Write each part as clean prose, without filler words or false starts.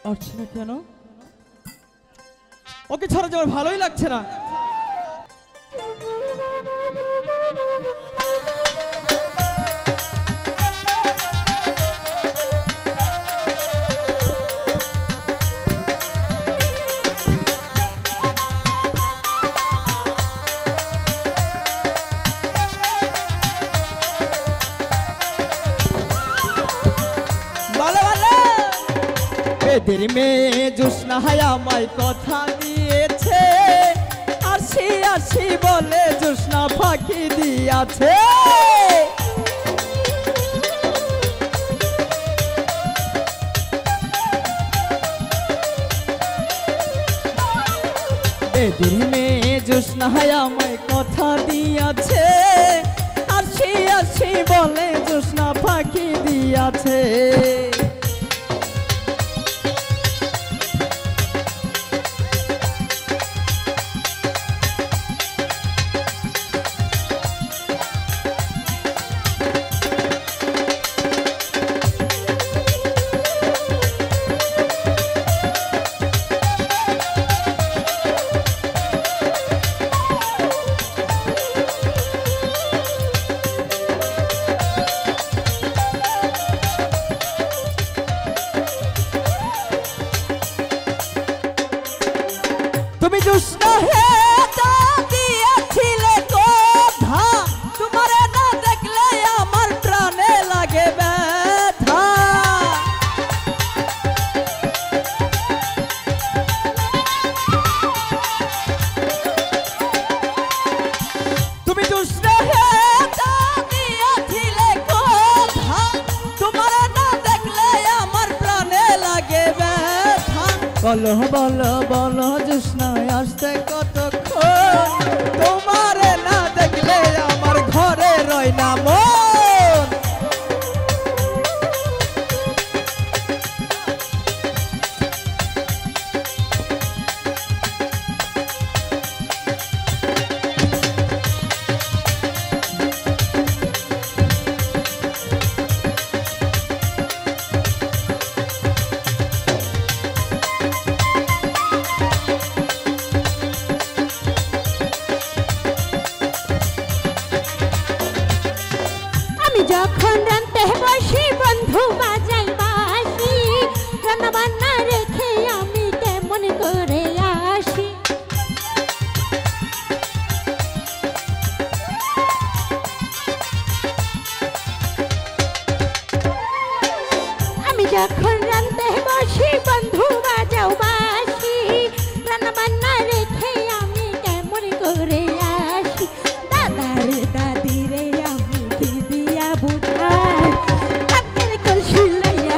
আসছে না কেন? ওকে ছাড়া যে আমার ভালোই লাগছে না। বেদের মেয়ে জোসনা আমায় কথা দিয়েছে, আসি আসি বলে জোসনা ফাঁকি দিয়াছে। বেদের মেয়ে জোসনা আমায় কথা দিয়াছে, আসি আসি বলে জোসনা ফাঁকি দিয়াছে। তুমি জোসনা হে দিয়েছিলে কথা, তোমার না দেখলে আমার প্রাণে লাগে ব্যথা। তুমি জোসনা হে দিয়েছিলে কথা, তোমার না দেখলে আমার প্রাণে লাগে ব্যথা। বলো বলো বলো জোসনা আসতে কতক্ষণ, তোমারে না দেখলে আমার ঘরে রয় না মন। যখন রান্তে বসি বন্ধু বাজাই বাসি, রান্না বান্না রেখে আমি কেমন করে আসি। আমি যখন রান্তে বসি বন্ধু বাজাও বাসি, রান্না বান্না রেখে আমি কেমন করে আসি। দাদারে দাদি রে আমি দিদিয়া বুঝাই, কাকের কলসি লইয়া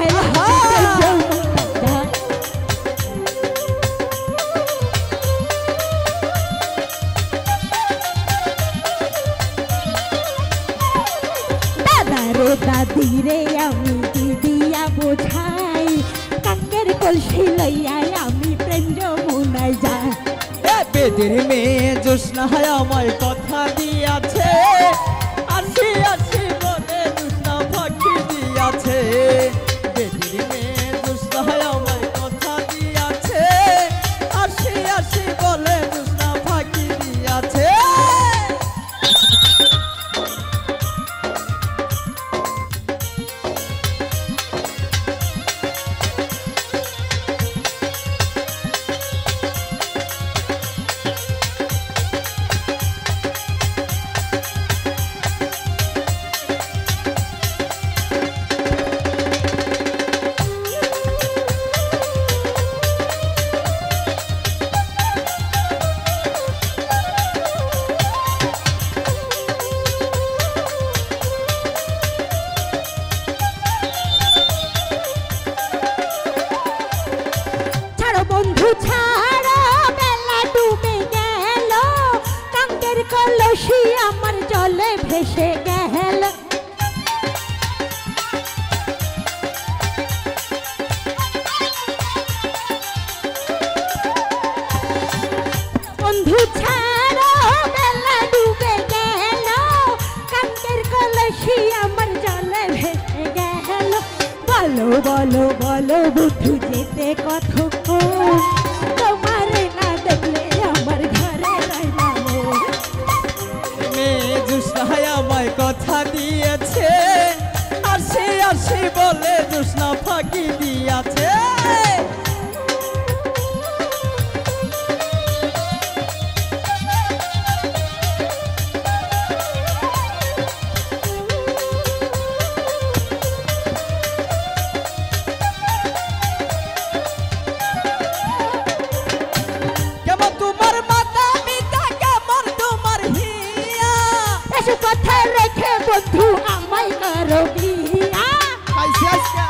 দাদারে দাদি রে আমি দিদিয়া বুঝাই, কাকের কলসি লইয়া আমি প্রেম যমুনায় যাই। বেদের মেয়ে জোসনা আমায় কথা দিয়াছে, আসি আসি বলে জোসনা ফাঁকি দিয়াছে। বেদের মেয়ে জোসনা আমায় কথা দিয়াছে, আসি আসি বলে জোসনা ফাঁকি দিয়াছে। বন্ধু ছাড়া বেলা ডুবে গেল, কাঙ্কের কলসি আমার জলে ভেসে গেল। বন্ধু ছাড়া বেলা ডুবে গেল, কাঙ্কের কলসি আমার জলে ভেসে গেল। বলো বলো বলো বন্ধু যেতে কতক্ষণ তোমারে না দেখলে আমার ঘরে রইলাম মেয়ে জুসনায় আমায় কথা দিয়েছে আসি বলে জুসনা ফাঁকি দিয়েছে কেমন তোমার মাতা পিতা কেমন তোমার হিয়া এসব কথা রেখে বন্ধু আমায় করো বিয়া খাইছি আজকে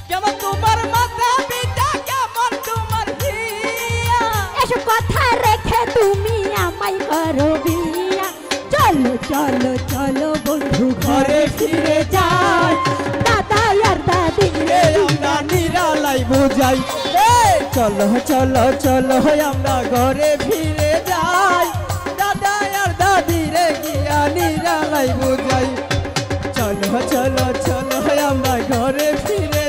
কেমন তোমার মাতা পিতা কেমন তোমার হিয়া এসব কথা রেখে তুমি আমায় করো বিয়া চলো চলো চলো বন্ধু ঘরে ফিরে যাই দাদা আর দাদি রে আমরা নিরালাই বুঝাই চলো চলো চলো আমরা ঘরে ফিরে যাই দাদা আর দাদি রে গিয়া নিরালাই বুঝাই চলো চলো চলো আমরা ঘরে ফিরে